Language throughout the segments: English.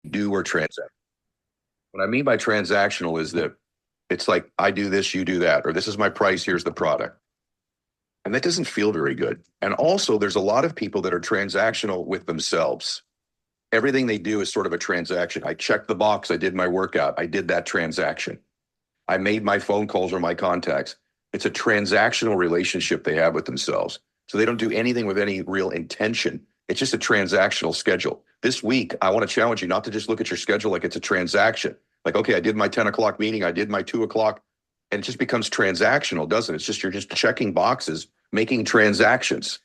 do or transact. What I mean by transactional is that it's like I do this, you do that, or this is my price, here's the product. And that doesn't feel very good. And also, there's a lot of people that are transactional with themselves. Everything they do is sort of a transaction. I checked the box, I did my workout, I did that transaction. I made my phone calls or my contacts. It's a transactional relationship they have with themselves. So they don't do anything with any real intention. It's just a transactional schedule. This week, I want to challenge you not to just look at your schedule like it's a transaction. Like, okay, I did my 10 o'clock meeting, I did my 2 o'clock, and it just becomes transactional, doesn't it? It's just you're just checking boxes, making transactions.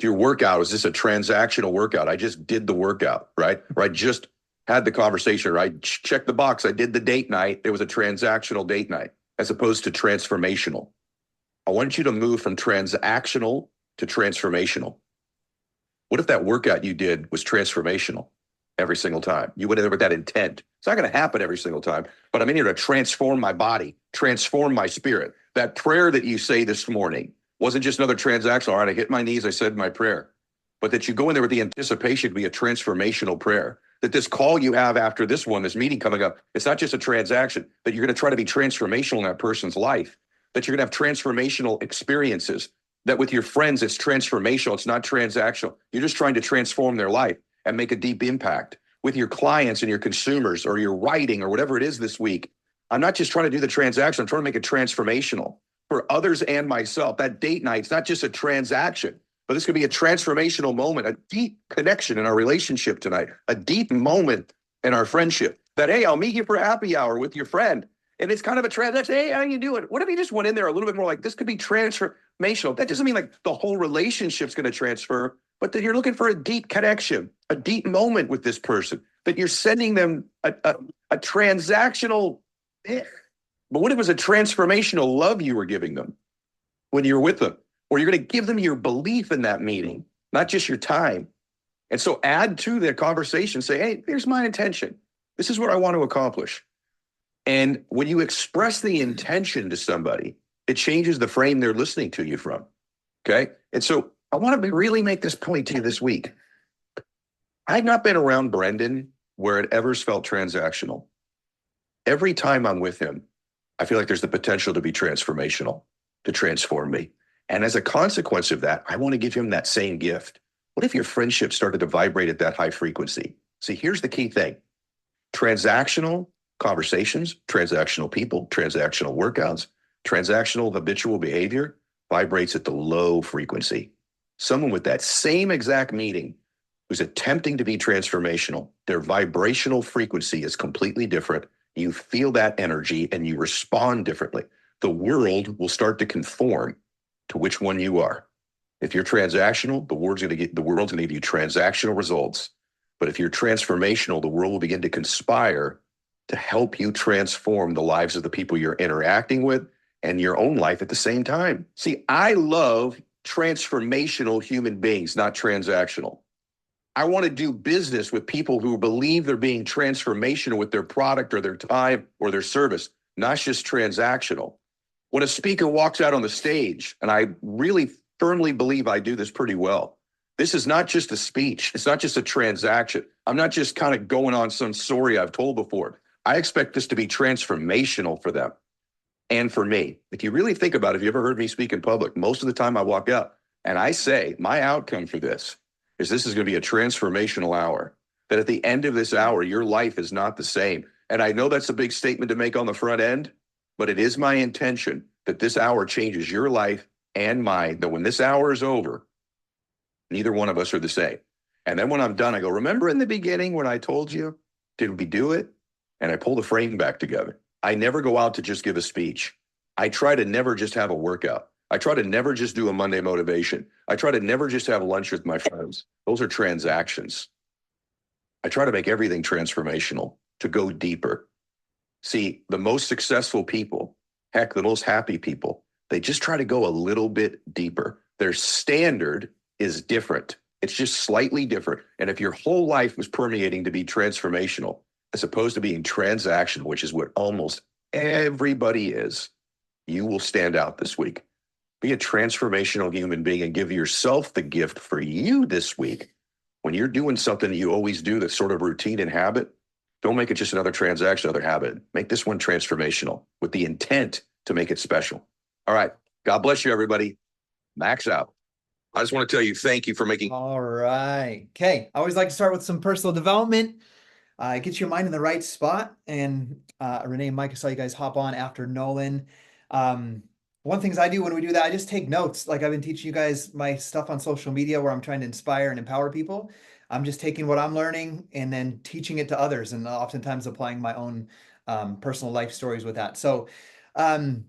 Your workout, is this a transactional workout? I just did the workout, right? Or I just had the conversation, or I checked the box. I did the date night. It was a transactional date night as opposed to transformational. I want you to move from transactional to transformational. What if that workout you did was transformational every single time? You went in there with that intent. It's not going to happen every single time, but I'm in here to transform my body, transform my spirit. That prayer that you say this morning wasn't just another transactional. All right, I hit my knees, I said my prayer. But that you go in there with the anticipation to be a transformational prayer. That this call you have after this one, this meeting coming up, it's not just a transaction, that you're going to try to be transformational in that person's life. That you're going to have transformational experiences. That with your friends, it's transformational, it's not transactional. You're just trying to transform their life and make a deep impact. With your clients and your consumers or your writing or whatever it is this week, I'm not just trying to do the transaction, I'm trying to make it transformational for others and myself. That date night, it's not just a transaction, but this could be a transformational moment, a deep connection in our relationship tonight, a deep moment in our friendship. That, hey, I'll meet you for a happy hour with your friend. And it's kind of a transaction. Hey, how you doing? What if you just went in there a little bit more like this could be transformational? That doesn't mean like the whole relationship's going to transfer, but that you're looking for a deep connection, a deep moment with this person, that you're sending them a transactional. But what if it was a transformational love you were giving them when you're with them? Or you're going to give them your belief in that meeting, not just your time. And so add to the conversation, say, hey, here's my intention. This is what I want to accomplish. And when you express the intention to somebody, it changes the frame they're listening to you from. Okay. And so I want to really make this point to you this week. I've not been around Brendan where it ever felt transactional. Every time I'm with him, I feel like there's the potential to be transformational, to transform me. And as a consequence of that, I want to give him that same gift. What if your friendship started to vibrate at that high frequency? See, here's the key thing. Transactional conversations, transactional people, transactional workouts, transactional habitual behavior vibrates at the low frequency. Someone with that same exact meeting who's attempting to be transformational, their vibrational frequency is completely different. You feel that energy and you respond differently. The world will start to conform to which one you are. If you're transactional, the world's going to give you transactional results. But if you're transformational, the world will begin to conspire to help you transform the lives of the people you're interacting with and your own life at the same time. See, I love transformational human beings, not transactional. I want to do business with people who believe they're being transformational with their product or their time or their service, not just transactional. When a speaker walks out on the stage, and I really firmly believe I do this pretty well, this is not just a speech. It's not just a transaction. I'm not just kind of going on some story I've told before. I expect this to be transformational for them and for me. If you really think about it, if you ever heard me speak in public, most of the time I walk out and I say, my outcome for this is going to be a transformational hour. That at the end of this hour, your life is not the same. And I know that's a big statement to make on the front end, but it is my intention that this hour changes your life and mine, that when this hour is over, neither one of us are the same. And then when I'm done, I go, remember in the beginning when I told you, did we do it? And I pull the frame back together. I never go out to just give a speech. I try to never just have a workout. I try to never just do a Monday motivation. I try to never just have lunch with my friends. Those are transactions. I try to make everything transformational, to go deeper. See, the most successful people, heck, the most happy people, they just try to go a little bit deeper. Their standard is different. It's just slightly different. And if your whole life was permeating to be transformational, as opposed to being transactional, which is what almost everybody is, you will stand out this week. Be a transformational human being and give yourself the gift for you this week. When you're doing something that you always do that's sort of routine and habit, Don't make it just another transaction, another habit. Make this one transformational with the intent to make it special. All right. God bless you, everybody. Max out. I just want to tell you, thank you for making. All right. Okay. I always like to start with some personal development. Get your mind in the right spot. And Renee and Mike, I saw you guys hop on after Nolan. Um, one of the things I do when we do that, I just take notes. Like I've been teaching you guys my stuff on social media where I'm trying to inspire and empower people. I'm just taking what I'm learning and then teaching it to others, and oftentimes applying my own personal life stories with that. So, um,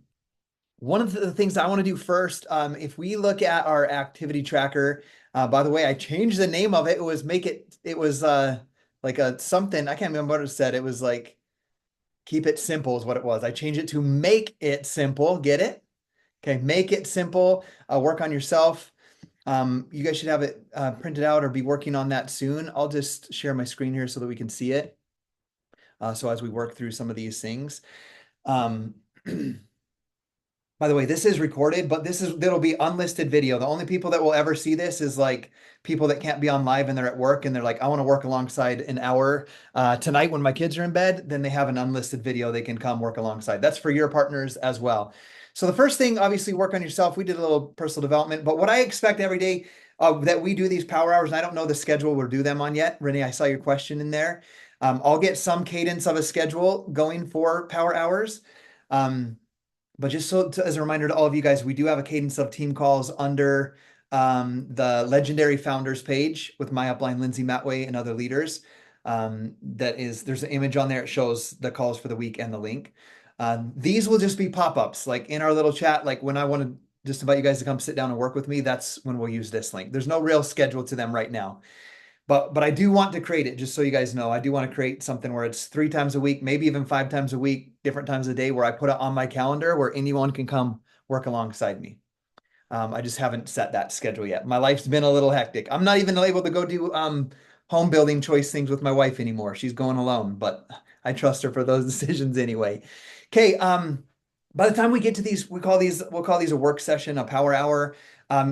one of the things I want to do first, if we look at our activity tracker, by the way, I changed the name of it. It was like a something, I can't remember what it said. It was like, keep it simple is what it was. I changed it to make it simple. Get it? Okay, make it simple. Work on yourself. You guys should have it printed out or be working on that soon. I'll just share my screen here so that we can see it. So as we work through some of these things. Um, By the way, this is recorded, but it'll be unlisted video. The only people that will ever see this is like people that can't be on live and they're at work and they're like, I want to work alongside an hour tonight when my kids are in bed. Then they have an unlisted video they can come work alongside. That's for your partners as well. So the first thing, obviously, work on yourself. We did a little personal development, but what I expect every day that we do these power hours, and I don't know the schedule we'll do them on yet. Renee, I saw your question in there. I'll get some cadence of a schedule going for power hours. But just as a reminder to all of you guys, we do have a cadence of team calls under the Legendary Founders page with my upline, Lindsay Matway, and other leaders. There's an image on there. It shows the calls for the week and the link. These will just be pop-ups, like in our little chat, like when I want to just invite you guys to come sit down and work with me, that's when we'll use this link. There's no real schedule to them right now. But I do want to create it, just so you guys know. I do want to create something where it's 3 times a week, maybe even 5 times a week, different times of the day, where I put it on my calendar where anyone can come work alongside me. I just haven't set that schedule yet. My life's been a little hectic. I'm not even able to go do home building choice things with my wife anymore. She's going alone, but I trust her for those decisions anyway. Okay, by the time we get to these, we'll call these a work session, a power hour.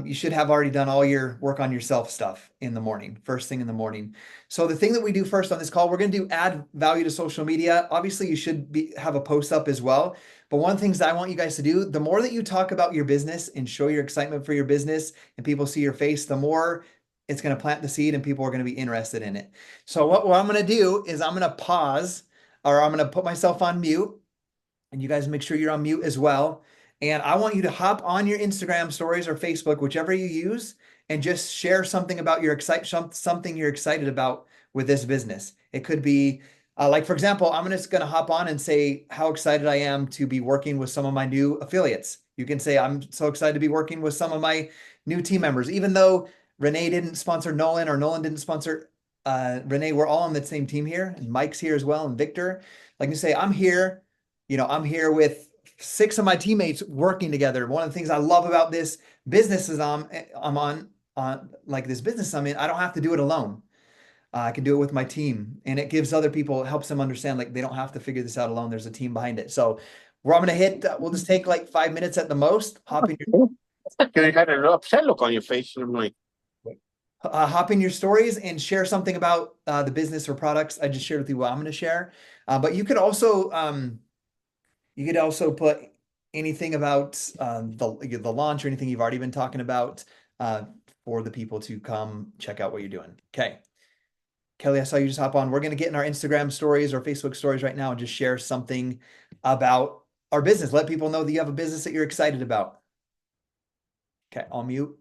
You should have already done all your work on yourself stuff in the morning, first thing in the morning. So the thing that we do first on this call, we're going to do add value to social media. Obviously, you should have a post up as well. But one of the things that I want you guys to do, the more that you talk about your business and show your excitement for your business and people see your face, the more it's going to plant the seed and people are going to be interested in it. So what I'm going to do is I'm going to pause, or I'm going to put myself on mute, and you guys make sure you're on mute as well. And I want you to hop on your Instagram stories or Facebook, whichever you use, and just share something about something you're excited about with this business. It could be like, for example, I'm just going to hop on and say how excited I am to be working with some of my new affiliates. You can say, I'm so excited to be working with some of my new team members, even though Renee didn't sponsor Nolan or Nolan didn't sponsor Renee. We're all on the same team here, and Mike's here as well, and Victor. Like you say, I'm here with 6 of my teammates working together. One of the things I love about this business is I'm on like this business I'm in. I don't have to do it alone. I can do it with my team, and it gives other people, helps them understand like they don't have to figure this out alone. There's a team behind it. So where I'm going to hit, we'll just take like 5 minutes at the most. Que had an upset look on your face. And I'm like, Hop in your stories and share something about the business or products. I just shared with you what I'm going to share. But you could also put anything about the launch or anything you've already been talking about for the people to come check out what you're doing. Okay. Kelly, I saw you just hop on. We're going to get in our Instagram stories or Facebook stories right now and just share something about our business. Let people know that you have a business that you're excited about. Okay, I'll mute.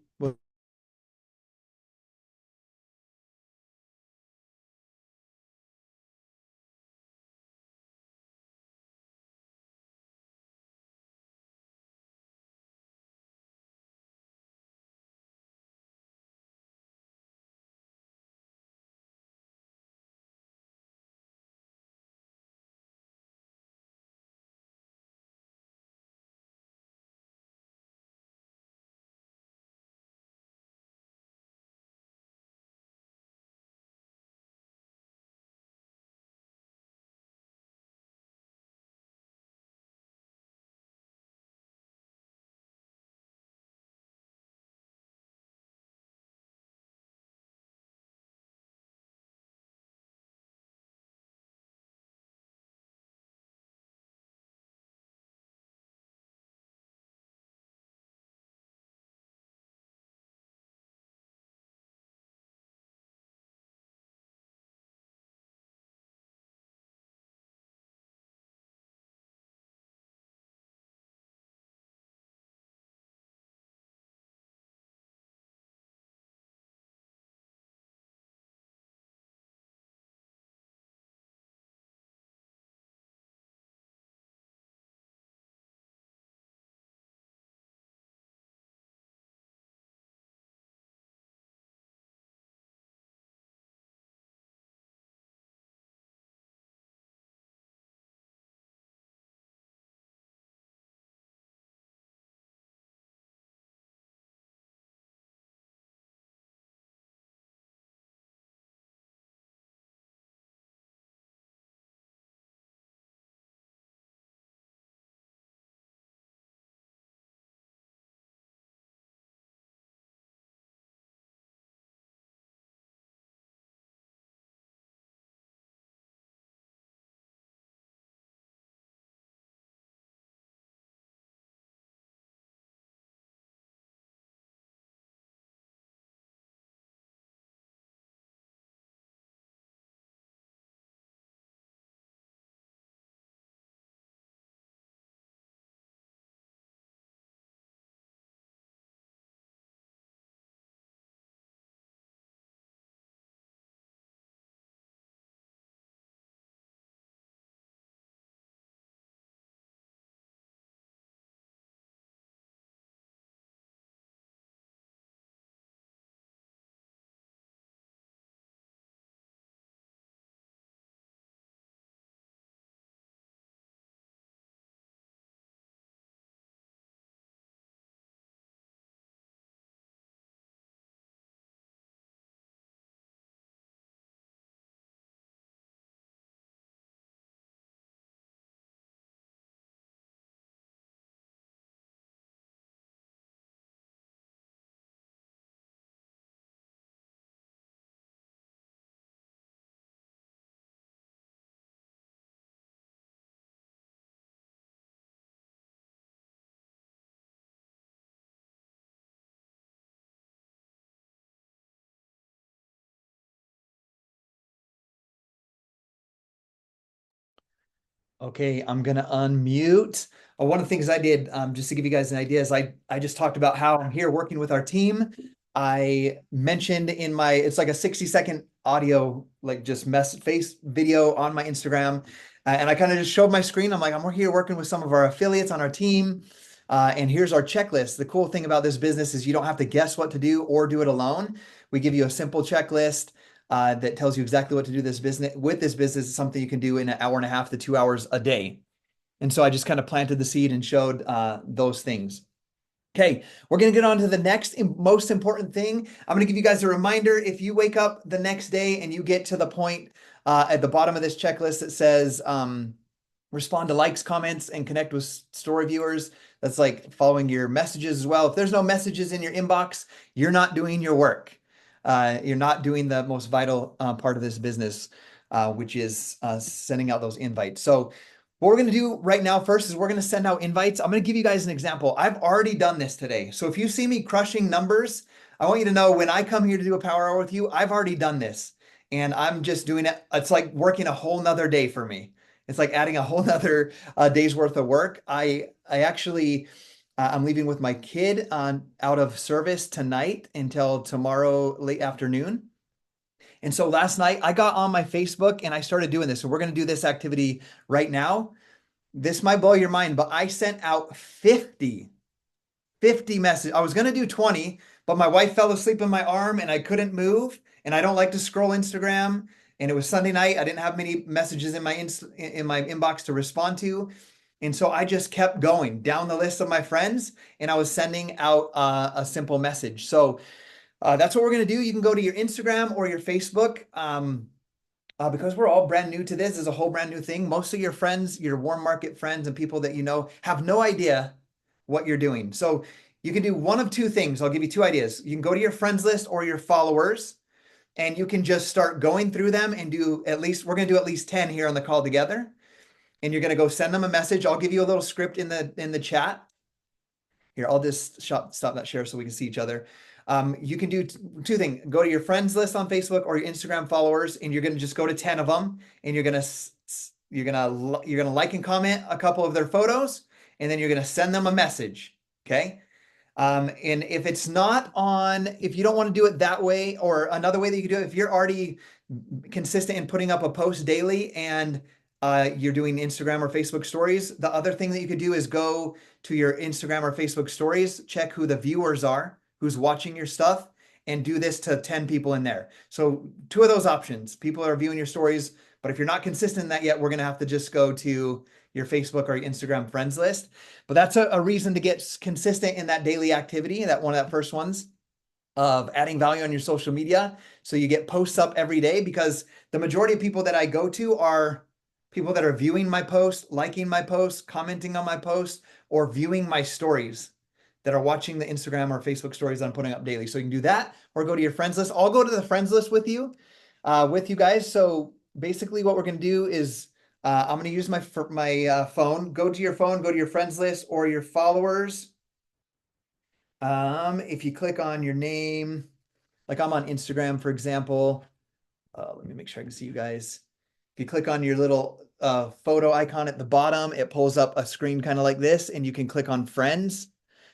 Okay, I'm gonna unmute. One of the things I did, just to give you guys an idea, is I just talked about how I'm here working with our team. I mentioned in my, it's like a 60-second audio, like just face video on my Instagram. And I kind of just showed my screen. I'm like, I'm here working with some of our affiliates on our team. And here's our checklist. The cool thing about this business is you don't have to guess what to do or do it alone. We give you a simple checklist that tells you exactly what to do this business with. This business is something you can do in an hour and a half to 2 hours a day. And so I just kind of planted the seed and showed those things. Okay, we're going to get on to the next most important thing. I'm going to give you guys a reminder. If you wake up the next day and you get to the point at the bottom of this checklist that says respond to likes, comments, and connect with story viewers, that's like following your messages as well. If there's no messages in your inbox, you're not doing your work. You're not doing the most vital part of this business, which is sending out those invites. So what we're going to do right now first is we're going to send out invites. I'm going to give you guys an example. I've already done this today. So if you see me crushing numbers, I want you to know when I come here to do a power hour with you, I've already done this. And I'm just doing it. It's like working a whole nother day for me. It's like adding a whole nother day's worth of work. I actually, I'm leaving with my kid out of service tonight until tomorrow late afternoon. And so last night I got on my Facebook and I started doing this. So we're going to do this activity right now. This might blow your mind, but I sent out 50 messages. I was going to do 20, but my wife fell asleep in my arm and I couldn't move. And I don't like to scroll Instagram. And it was Sunday night. I didn't have many messages in my inbox to respond to. And so I just kept going down the list of my friends and I was sending out a simple message. So that's what we're going to do. You can go to your Instagram or your Facebook. Because we're all brand new to this, is a whole brand new thing. Most of your friends, your warm market friends and people that you know have no idea what you're doing. So you can do one of two things. I'll give you two ideas. You can go to your friends list or your followers, and you can just start going through them and do at least, we're going to do at least 10 here on the call together. And you're going to go send them a message. I'll give you a little script in the chat. Here, I'll just stop that share so we can see each other. You can do two things. Go to your friends list on Facebook or your Instagram followers, and you're going to just go to 10 of them, and you're going to like and comment a couple of their photos, and then you're going to send them a message. Okay. And if it's not on, if you don't want to do it that way, or another way that you can do it, if you're already consistent in putting up a post daily and you're doing Instagram or Facebook stories, the other thing that you could do is go to your Instagram or Facebook stories, check who the viewers are, who's watching your stuff, and do this to 10 people in there. So two of those options, people are viewing your stories, but if you're not consistent in that yet, we're going to have to just go to your Facebook or your Instagram friends list. But that's a reason to get consistent in that daily activity, that one of the first ones of adding value on your social media. So you get posts up every day, because the majority of people that I go to are people that are viewing my posts, liking my posts, commenting on my posts, or viewing my stories, that are watching the Instagram or Facebook stories that I'm putting up daily. So you can do that or go to your friends list. I'll go to the friends list with you guys. So basically what we're going to do is I'm going to use my phone. Go to your phone, go to your friends list or your followers. If you click on your name, like I'm on Instagram, for example, let me make sure I can see you guys. If you click on your little photo icon at the bottom, it pulls up a screen kind of like this, and you can click on friends.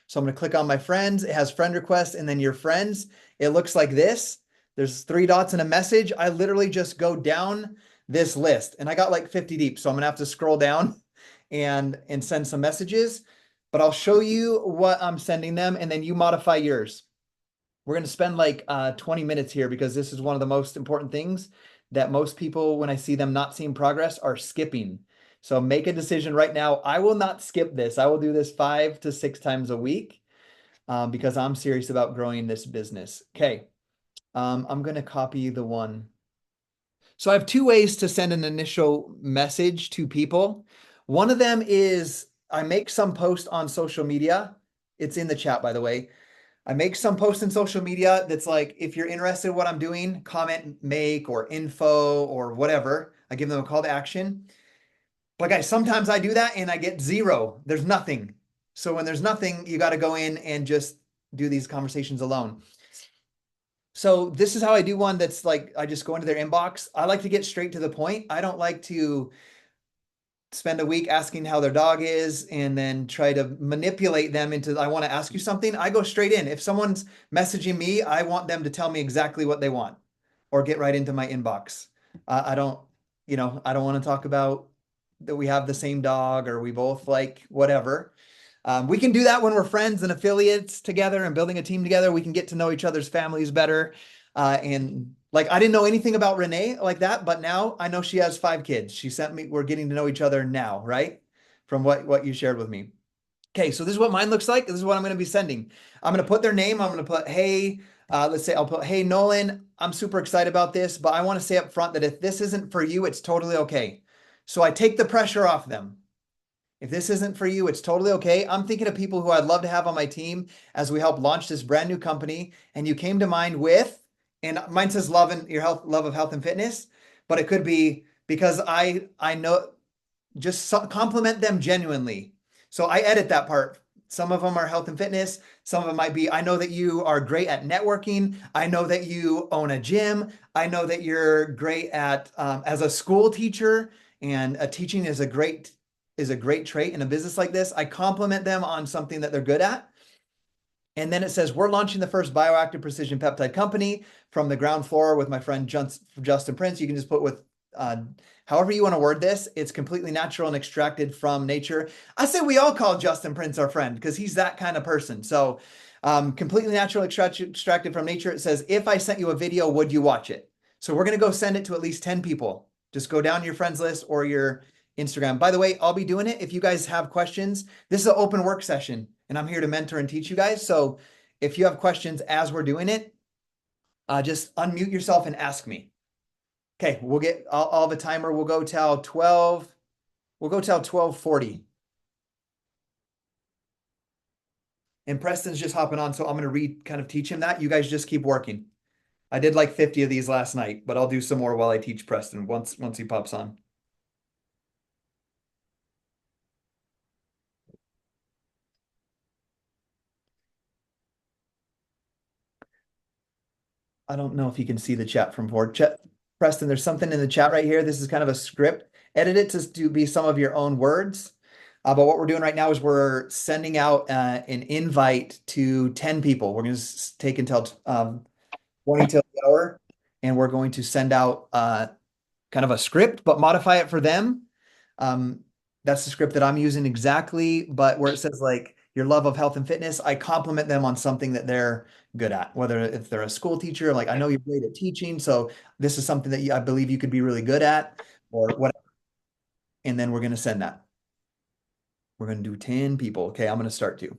So I'm going to click on my friends. It has friend requests and then your friends. It looks like this. There's 3 dots and a message. I literally just go down this list, and I got like 50 deep. So I'm going to have to scroll down and send some messages, but I'll show you what I'm sending them, and then you modify yours. We're going to spend like 20 minutes here, because this is one of the most important things that most people, when I see them not seeing progress, are skipping. So make a decision right now. I will not skip this. I will do this 5 to 6 times a week because I'm serious about growing this business. Okay. I'm going to copy the one. So I have 2 ways to send an initial message to people. One of them is I make some post on social media. It's in the chat, by the way. I make some post in social media that's like, if you're interested in what I'm doing, comment, make, or info, or whatever. I give them a call to action. But guys, sometimes I do that and I get 0. There's nothing. So when there's nothing, you got to go in and just do these conversations alone. So this is how I do one that's like, I just go into their inbox. I like to get straight to the point. I don't like to spend a week asking how their dog is and then try to manipulate them into, I want to ask you something. I go straight in. If someone's messaging me, I want them to tell me exactly what they want or get right into my inbox. I don't, I don't want to talk about that we have the same dog or we both like whatever. We can do that when we're friends and affiliates together and building a team together. We can get to know each other's families better. And like, I didn't know anything about Renee like that, but now I know she has 5 kids. She sent me, we're getting to know each other now, right? From what you shared with me. Okay, so this is what mine looks like. This is what I'm going to be sending. I'm going to put their name. I'm going to put, hey, let's say I'll put, hey, Nolan, I'm super excited about this, but I want to say up front that if this isn't for you, it's totally okay. So I take the pressure off them. If this isn't for you, it's totally okay. I'm thinking of people who I'd love to have on my team as we help launch this brand new company. And you came to mind with, and mine says love and your health, love of health and fitness, but it could be because I know just compliment them genuinely. So I edit that part. Some of them are health and fitness. Some of them might be, I know that you are great at networking. I know that you own a gym. I know that you're great at as a school teacher, and teaching is a great trait in a business like this. I compliment them on something that they're good at. And then it says, we're launching the first bioactive precision peptide company from the ground floor with my friend Justin Prince. You can just put with however you want to word this. It's completely natural and extracted from nature. I say we all call Justin Prince our friend because he's that kind of person. So completely natural, extracted from nature. It says, if I sent you a video, would you watch it? So we're going to go send it to at least 10 people. Just go down your friends list or your Instagram. By the way, I'll be doing it. If you guys have questions, this is an open work session and I'm here to mentor and teach you guys. So if you have questions as we're doing it, just unmute yourself and ask me. Okay, I'll have a timer. We'll go till 12. We'll go till 12:40. And Preston's just hopping on, so I'm gonna kind of teach him that. You guys just keep working. I did like 50 of these last night, but I'll do some more while I teach Preston once he pops on. I don't know if you can see the chat from before. Preston, there's something in the chat right here. This is kind of a script. Edit it to be some of your own words. But what we're doing right now is we're sending out an invite to 10 people. We're going to take until 20 till the hour, and we're going to send out kind of a script, but modify it for them. That's the script that I'm using exactly, but where it says like your love of health and fitness, I compliment them on something that they're good at, whether if they're a school teacher, like I know you're great at teaching, so this is something that I believe you could be really good at, or whatever. And then we're going to send that. We're going to do 10 people. Okay, I'm going to start too.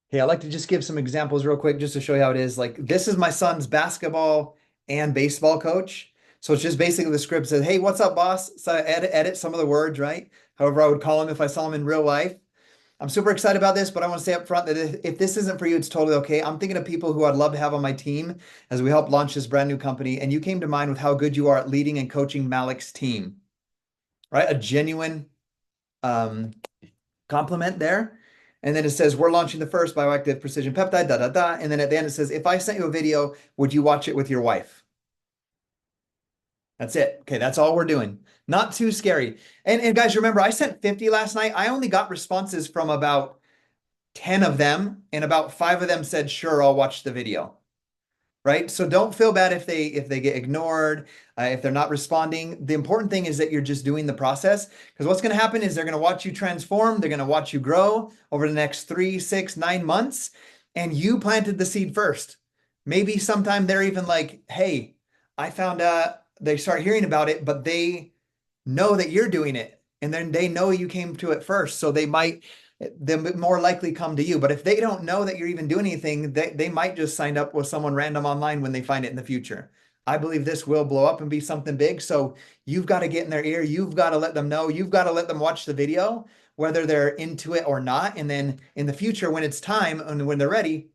Okay, I like to just give some examples real quick just to show you how it is. Like this is my son's basketball and baseball coach. So it's just basically the script says, "Hey, what's up, boss?" So I edit some of the words, right? However, I would call him if I saw him in real life. I'm super excited about this, but I want to say up front that if this isn't for you, it's totally okay. I'm thinking of people who I'd love to have on my team as we help launch this brand new company. And you came to mind with how good you are at leading and coaching Malik's team, right? A genuine compliment there. And then it says, we're launching the first bioactive precision peptide, da, da, da. And then at the end, it says, if I sent you a video, would you watch it with your wife? That's it. Okay, that's all we're doing. Not too scary. And guys, remember, I sent 50 last night. I only got responses from about 10 of them, and about 5 of them said, sure, I'll watch the video. Right? So don't feel bad if they get ignored, if they're not responding. The important thing is that you're just doing the process, because what's going to happen is they're going to watch you transform. They're going to watch you grow over the next 3, 6, 9 months, and you planted the seed first. Maybe sometime they're even like, hey, I found they start hearing about it, but they know that you're doing it, and then they know you came to it first, so they're more likely come to you. But if they don't know that you're even doing anything, they might just sign up with someone random online when they find it in the future. I believe this will blow up and be something big. So you've got to get in their ear. You've got to let them know. You've got to let them watch the video, whether they're into it or not. And then in the future, when it's time and when they're ready,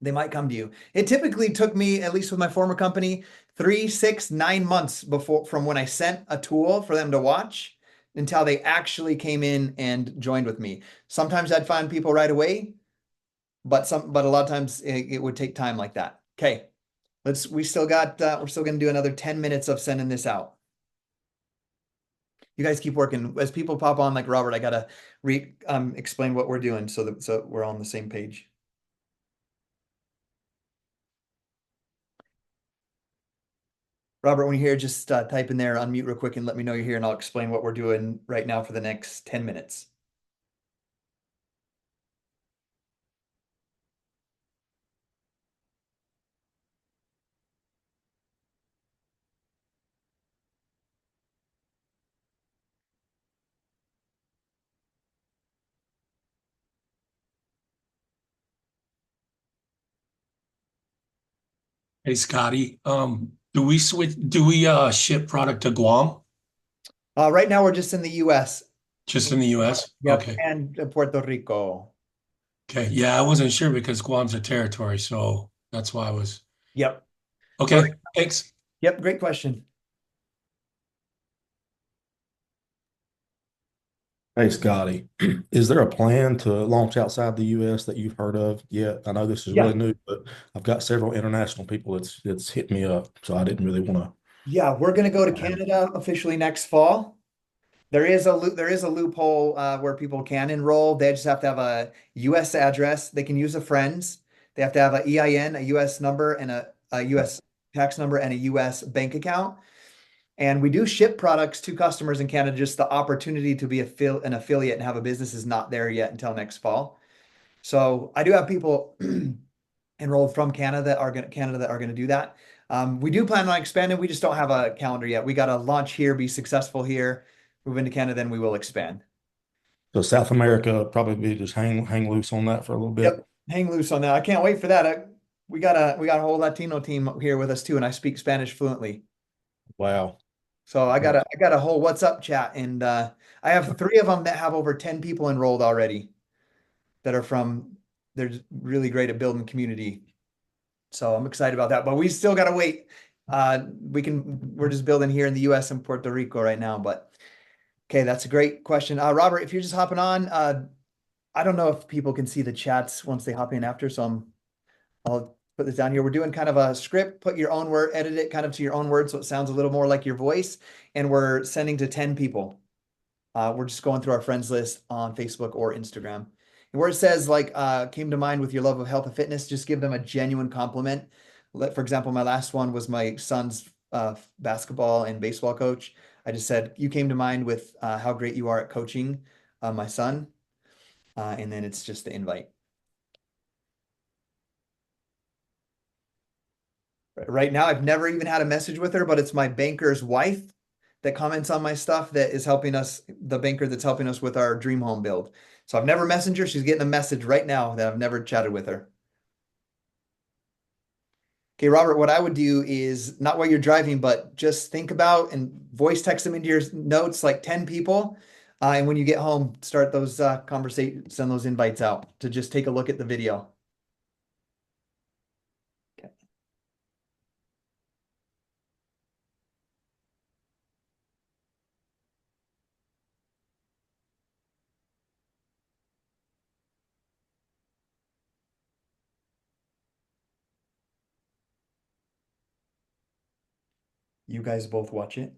they might come to you. It typically took me, at least with my former company, 3, 6, 9 months before from when I sent a tool for them to watch until they actually came in and joined with me. Sometimes I'd find people right away, but a lot of times it would take time like that. Okay, we're still going to do another 10 minutes of sending this out. You guys keep working. As people pop on like Robert, I gotta explain what we're doing so we're on the same page. Robert, when you're here, just type in there, unmute real quick and let me know you're here, and I'll explain what we're doing right now for the next 10 minutes. Hey Scotty, do we ship product to Guam? Right now, we're just in the U.S. Just in the US? Yep, Okay. and Puerto Rico. Okay. Yeah, I wasn't sure because Guam's a territory, so that's why I was. Yep. Okay, thanks. Yep, great question. Hey Scotty, is there a plan to launch outside the US that you've heard of yet? I know this is Yeah. really new, but I've got several international people that's hit me up, so I didn't really want to. Yeah, we're gonna go to Canada officially next fall. There is a loophole where people can enroll. They just have to have a U.S. address. They can use a friend's. They have to have an EIN, a U.S. number, and a U.S. tax number and a U.S. bank account. And we do ship products to customers in Canada. Just the opportunity to be an affiliate and have a business is not there yet until next fall. So I do have people enrolled from Canada that are going to do that. We do plan on expanding. We just don't have a calendar yet. We got to launch here, be successful here, move into Canada, then we will expand. So South America probably just hang loose on that for a little bit. Yep, hang loose on that. I can't wait for that. We got a whole Latino team here with us too, and I speak Spanish fluently. Wow. So I got a whole what's up chat, and I have 3 of them that have over 10 people enrolled already that are from. They're just really great at building community. So I'm excited about that, but we still got to wait. We're just building here in the US and Puerto Rico right now, but okay, that's a great question. Robert, if you're just hopping on, I don't know if people can see the chats once they hop in after, so I'll put this down here. We're doing kind of a script, put your own word, edit it kind of to your own words so it sounds a little more like your voice, and we're sending to 10 people. We're just going through our friends list on Facebook or Instagram. And where it says like came to mind with your love of health and fitness, just give them a genuine compliment. For example, my last one was my son's basketball and baseball coach. I just said, you came to mind with how great you are at coaching my son. And then it's just the invite. Right now, I've never even had a message with her, but it's my banker's wife that comments on my stuff that is helping us, the banker that's helping us with our dream home build. So I've never messaged her. She's getting a message right now that I've never chatted with her. Okay, Robert, what I would do is not while you're driving, but just think about and voice text them into your notes, like 10 people. And when you get home, start those conversations, send those invites out to just take a look at the video. Okay. You guys both watch it.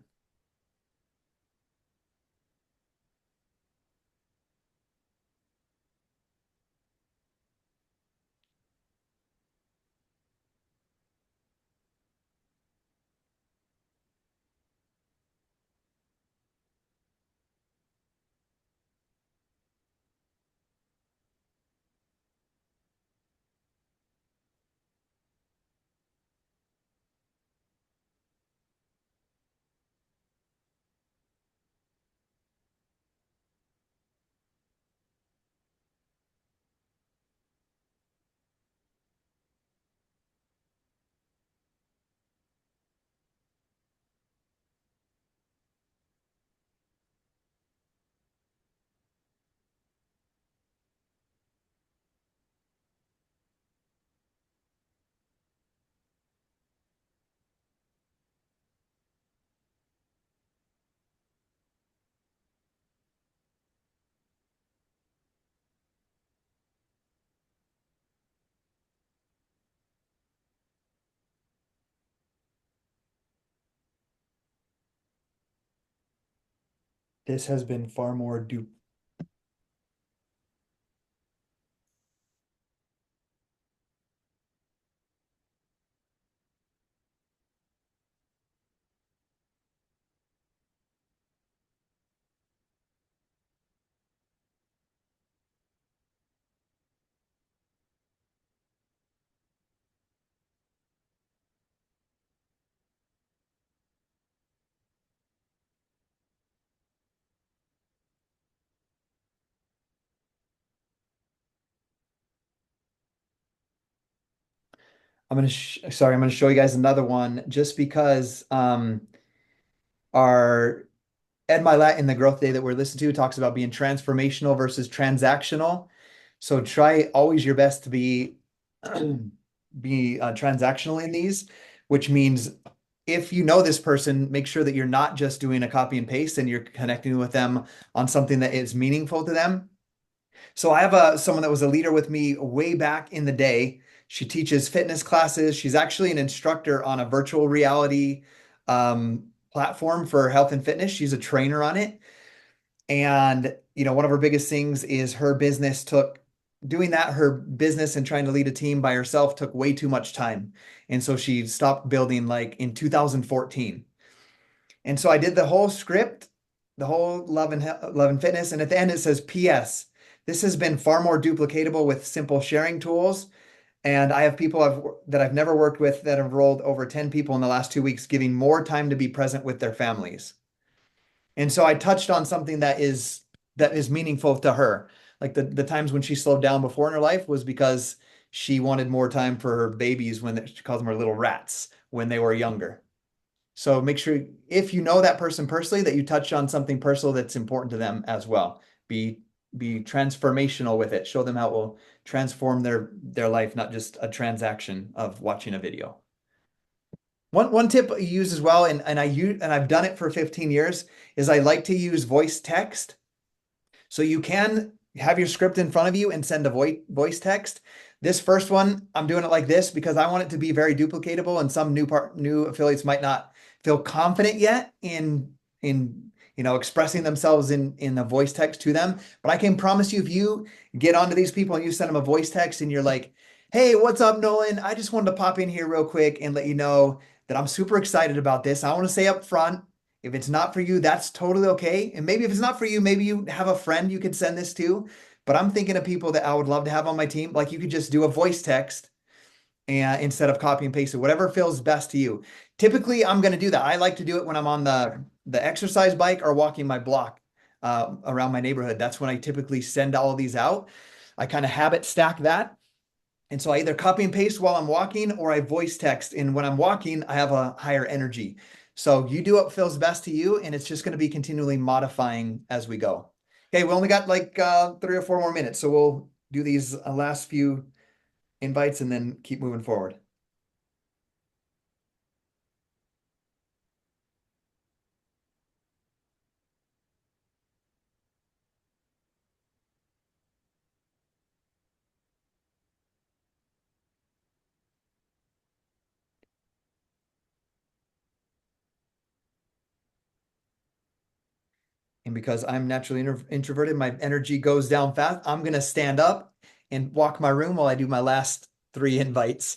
This has been far more sorry, I'm gonna show you guys another one just because our Ed Milet in the Growth Day that we're listening to talks about being transformational versus transactional. So try always your best to be transactional in these, which means if you know this person, make sure that you're not just doing a copy and paste and you're connecting with them on something that is meaningful to them. So I have someone that was a leader with me way back in the day. She teaches fitness classes. She's actually an instructor on a virtual reality platform for health and fitness. She's a trainer on it. And, one of her biggest things is her business doing that, her business and trying to lead a team by herself took way too much time. And so she stopped building like in 2014. And so I did the whole script, the whole Love and Fitness. And at the end, it says, P.S. This has been far more duplicatable with simple sharing tools. And I have people that I've never worked with that have enrolled over 10 people in the last 2 weeks, giving more time to be present with their families. And so I touched on something that is meaningful to her. Like the times when she slowed down before in her life was because she wanted more time for her babies she calls them her little rats when they were younger. So make sure if you know that person personally that you touch on something personal that's important to them as well. Be transformational with it. Show them how it will transform their life, not just a transaction of watching a video. One tip I use as well, and I've done it for 15 years, is I like to use voice text. So you can have your script in front of you and send a voice text. This first one, I'm doing it like this because I want it to be very duplicatable, and some new affiliates might not feel confident yet in expressing themselves in a voice text to them. But I can promise you, if you get onto these people and you send them a voice text and you're like, hey, what's up, Nolan? I just wanted to pop in here real quick and let you know that I'm super excited about this. I want to say up front, if it's not for you, that's totally okay. And maybe if it's not for you, maybe you have a friend you could send this to. But I'm thinking of people that I would love to have on my team. Like you could just do a voice text and instead of copy and paste it, whatever feels best to you. Typically, I'm going to do that. I like to do it when I'm on the exercise bike or walking my block around my neighborhood. That's when I typically send all of these out. I kind of habit stack that. And so I either copy and paste while I'm walking or I voice text. And when I'm walking, I have a higher energy. So you do what feels best to you, and it's just going to be continually modifying as we go. Okay, we only got like 3 or 4 more minutes. So we'll do these last few invites and then keep moving forward. And because I'm naturally introverted, my energy goes down fast. I'm going to stand up and walk my room while I do my last 3 invites.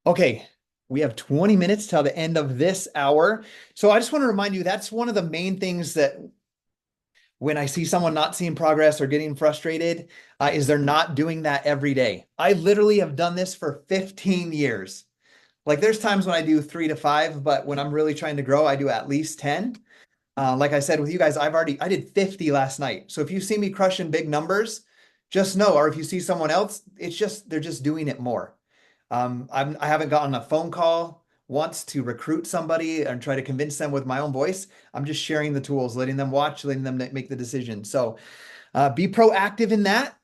Okay, we have 20 minutes till the end of this hour. So I just want to remind you, that's one of the main things that when I see someone not seeing progress or getting frustrated, is they're not doing that every day. I literally have done this for 15 years. Like there's times when I do 3 to 5, but when I'm really trying to grow, I do at least 10. Like I said with you guys, I did 50 last night. So if you see me crushing big numbers, just know, or if you see someone else, it's just, they're just doing it more. I haven't gotten a phone call once to recruit somebody and try to convince them with my own voice. I'm just sharing the tools, letting them watch, letting them make the decision. So be proactive in that.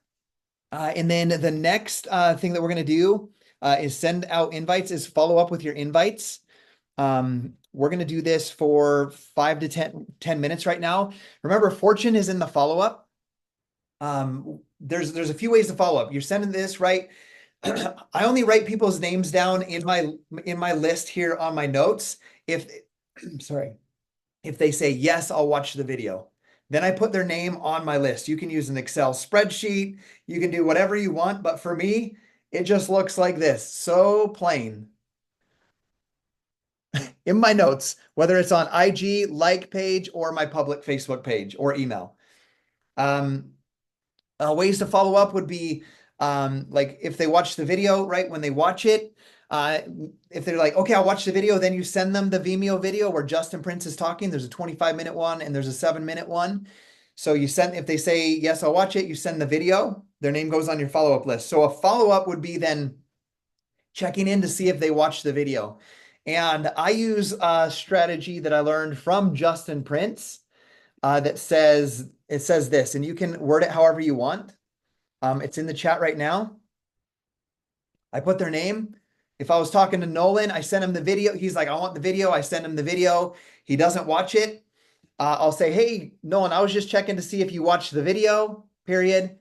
And then the next thing that we're going to do is send out invites, is follow up with your invites. We're going to do this for 5 to 10 minutes right now. Remember, Fortune is in the follow-up. There's a few ways to follow up. You're sending this, right? I only write people's names down in my list here on my notes. If sorry, if they say yes, I'll watch the video. Then I put their name on my list. You can use an Excel spreadsheet. You can do whatever you want, but for me, it just looks like this. So plain. In my notes, whether it's on IG, like page, or my public Facebook page or email. Ways to follow up would be like if they watch the video, right? When they watch it, if they're like, okay, I'll watch the video, then you send them the Vimeo video where Justin Prince is talking. There's a 25-minute one and there's a 7-minute one. So you send, if they say, yes, I'll watch it, you send the video, their name goes on your follow-up list. So a follow-up would be then checking in to see if they watched the video. And I use a strategy that I learned from Justin Prince that says, it says this, and you can word it however you want. It's in the chat right now. I put their name. If I was talking to Nolan, I send him the video. He's like, I want the video. I send him the video. He doesn't watch it. I'll say, hey, Nolan, I was just checking to see if you watched the video, period.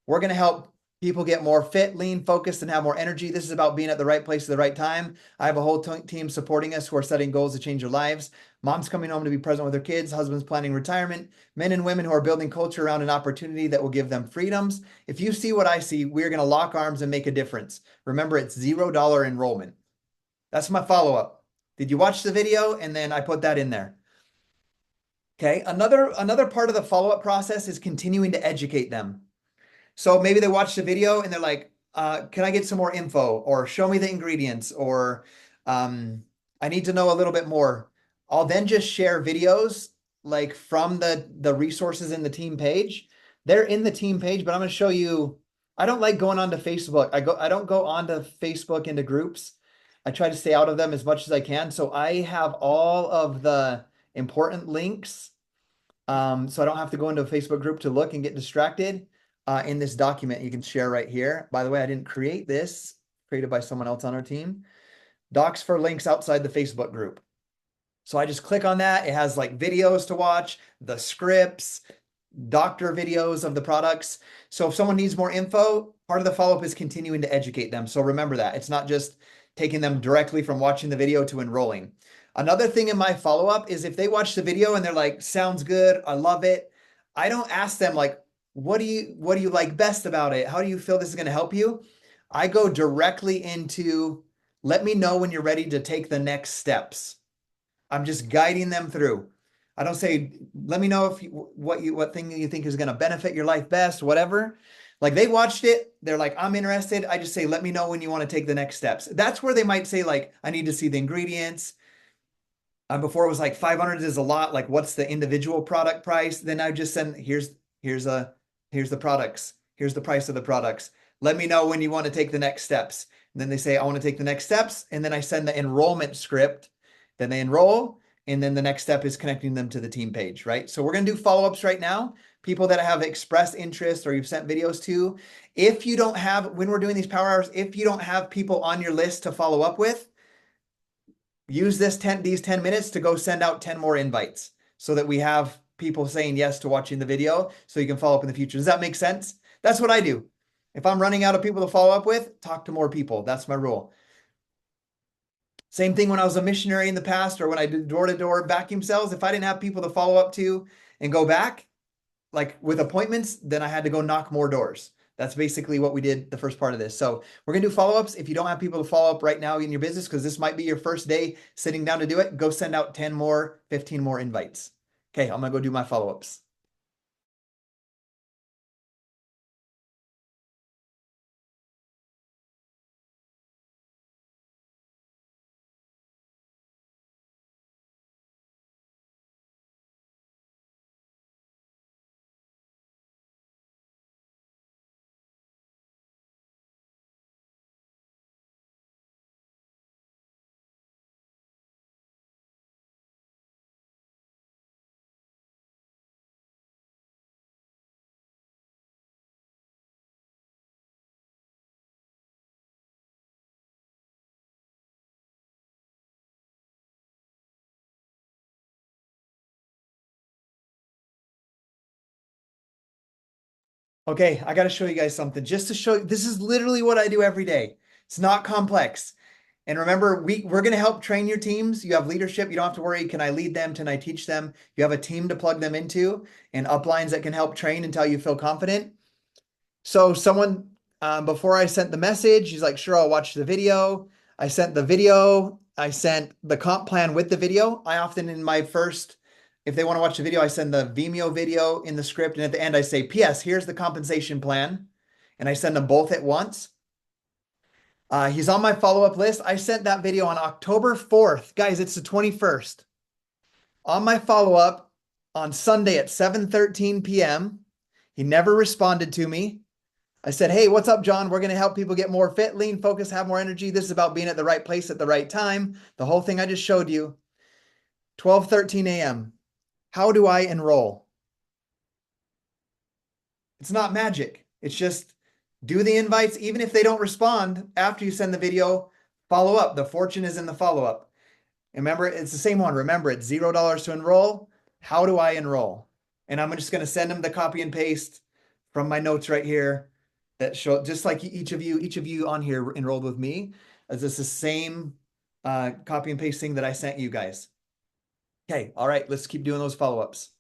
We're going to help people get more fit, lean, focused, and have more energy. This is about being at the right place at the right time. I have a whole team supporting us who are setting goals to change their lives. Moms coming home to be present with their kids, husbands planning retirement, men and women who are building culture around an opportunity that will give them freedoms. If you see what I see, we're going to lock arms and make a difference. Remember, it's $0 enrollment. That's my follow-up. Did you watch the video? And then I put that in there. Okay. Another part of the follow-up process is continuing to educate them. So maybe they watch the video and they're like, can I get some more info or show me the ingredients or I need to know a little bit more. I'll then just share videos like from the resources in the team page. They're in the team page, but I'm going to show you. I don't like going onto Facebook. I don't go onto Facebook into groups. I try to stay out of them as much as I can. So I have all of the important links. So I don't have to go into a Facebook group to look and get distracted. In this document you can share right here. By the way, I didn't create this, created by someone else on our team. Docs for links outside the Facebook group. So I just click on that. It has like videos to watch, the scripts, doctor videos of the products. So if someone needs more info, part of the follow-up is continuing to educate them. So remember that. It's not just taking them directly from watching the video to enrolling. Another thing in my follow-up is if they watch the video and they're like, sounds good, I love it. I don't ask them like, what do you like best about it? How do you feel this is going to help you? I go directly into, let me know when you're ready to take the next steps. I'm just guiding them through. I don't say, let me know if what thing you think is going to benefit your life best, whatever. Like they watched it, they're like, I'm interested. I just say, let me know when you want to take the next steps. That's where they might say like, I need to see the ingredients. Before it was like 500 is a lot. Like what's the individual product price? Then I just send, here's the products. Here's the price of the products. Let me know when you want to take the next steps. And then they say, I want to take the next steps. And then I send the enrollment script. Then they enroll. And then the next step is connecting them to the team page, right? So we're going to do follow-ups right now. People that have expressed interest or you've sent videos to. If you don't have, when we're doing these power hours, if you don't have people on your list to follow up with, use these 10 minutes to go send out 10 more invites so that we have people saying yes to watching the video so you can follow up in the future. Does that make sense? That's what I do. If I'm running out of people to follow up with, talk to more people. That's my rule. Same thing when I was a missionary in the past or when I did door-to-door vacuum cells. If I didn't have people to follow up to and go back, like with appointments, then I had to go knock more doors. That's basically what we did the first part of this. So we're going to do follow-ups. If you don't have people to follow up right now in your business, because this might be your first day sitting down to do it, go send out 10 more, 15 more invites. Okay, I'm going to go do my follow-ups. Okay, I got to show you guys something just to show you. This is literally what I do every day. It's not complex. And remember, we're going to help train your teams. You have leadership. You don't have to worry. Can I lead them? Can I teach them? You have a team to plug them into and uplines that can help train until you feel confident. So someone, before I sent the message, he's like, sure, I'll watch the video. I sent the video. I sent the comp plan with the video. I often in my first, if they want to watch the video, I send the Vimeo video in the script. And at the end, I say, P.S. Here's the compensation plan. And I send them both at once. He's on my follow-up list. I sent that video on October 4th. Guys, it's the 21st. On my follow-up on Sunday at 7:13 p.m. He never responded to me. I said, hey, what's up, John? We're going to help people get more fit, lean, focus, have more energy. This is about being at the right place at the right time. The whole thing I just showed you. 12:13 a.m. How do I enroll? It's not magic. It's just do the invites. Even if they don't respond after you send the video, follow up. The fortune is in the follow-up. Remember, it's the same one. Remember, it's $0 to enroll. How do I enroll? And I'm just going to send them the copy and paste from my notes right here that show, just like each of you on here enrolled with me. Is this the same copy and paste thing that I sent you guys? Okay, all right, let's keep doing those follow-ups.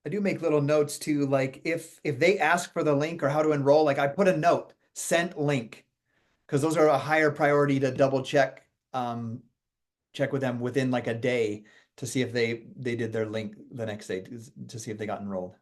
I do make little notes too, like if they ask for the link or how to enroll, like I put a note, sent link, because those are a higher priority to double check check with them within like a day to see if they did their link the next day to see if they got enrolled.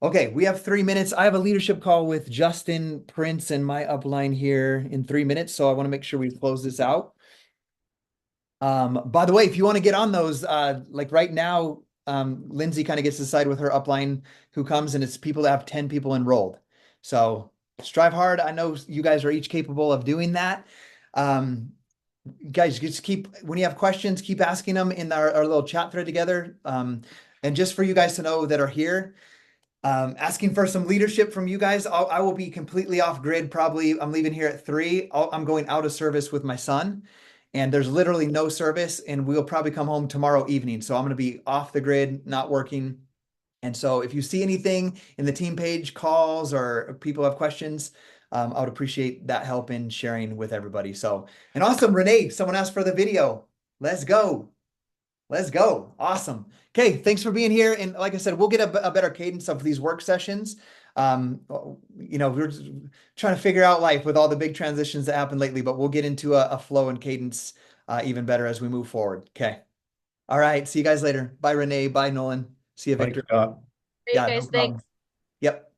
Okay, we have 3 minutes. I have a leadership call with Justin, Prince, and my upline here in 3 minutes, so I want to make sure we close this out. By the way, if you want to get on those, like right now, Lindsay kind of gets to decide with her upline who comes, and it's people that have 10 people enrolled. So strive hard. I know you guys are each capable of doing that. Guys, just keep, when you have questions, keep asking them in our little chat thread together. And just for you guys to know that are here, asking for some leadership from you guys. I will be completely off grid. Probably I'm leaving here at 3. I'm going out of service with my son, and there's literally no service, and we'll probably come home tomorrow evening. So I'm going to be off the grid, not working. And so if you see anything in the team page, calls, or people have questions, I would appreciate that help in sharing with everybody. So, and awesome, Renee, someone asked for the video. Let's go. Let's go. Awesome. Okay, thanks for being here. And like I said, we'll get a better cadence of these work sessions. We're just trying to figure out life with all the big transitions that happened lately, but we'll get into a flow and cadence even better as we move forward. Okay. All right. See you guys later. Bye, Renee. Bye, Nolan. See you, Thanks, Victor. Scott. Great, Yeah, no guys. problem. Thanks. Yep.